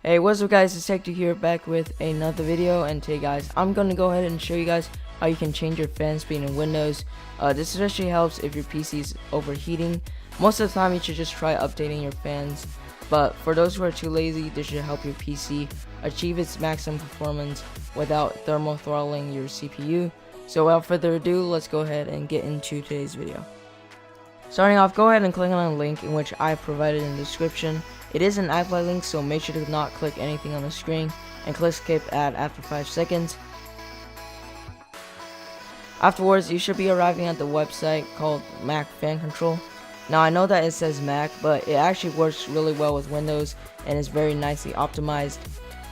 Hey, what's up guys, it's Hector here back with another video, and today guys I'm gonna go ahead and show you guys how you can change your fan speed in Windows. This especially helps if your PC is overheating. Most of the time you should just try updating your fans, but for those who are too lazy, this should help your PC achieve its maximum performance without thermal throttling your CPU. So without further ado, let's go ahead and get into today's video. Starting off, go ahead and click on a link in which I provided in the description. It is an apply link, so make sure to not click anything on the screen and click skip ad after 5 seconds. Afterwards, you should be arriving at the website called Mac Fan Control. Now I know that it says Mac, but it actually works really well with Windows and is very nicely optimized.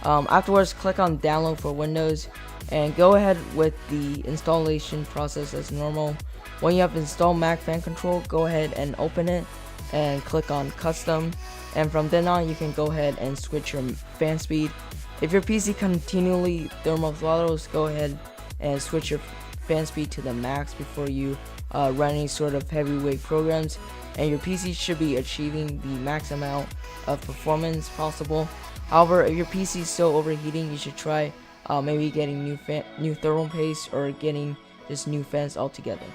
Afterwards, click on download for Windows and go ahead with the installation process as normal. When you have installed Mac Fan Control, go ahead and open it and click on custom, and from then on you can go ahead and switch your fan speed. If your PC continually thermal throttles, go ahead and switch your fan speed to the max before you run any sort of heavyweight programs, and your PC should be achieving the max amount of performance possible. However, if your PC is still overheating, you should try maybe getting new thermal paste or getting just new fans altogether.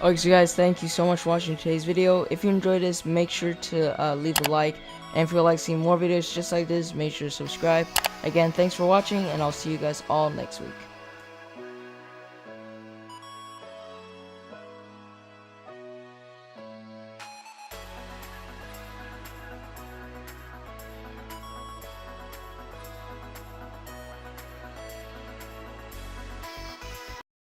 Okay, so guys, thank you so much for watching today's video. If you enjoyed this, make sure to leave a like, and if you would like to see more videos just like this, make sure to subscribe. Again, thanks for watching, and I'll see you guys all next week.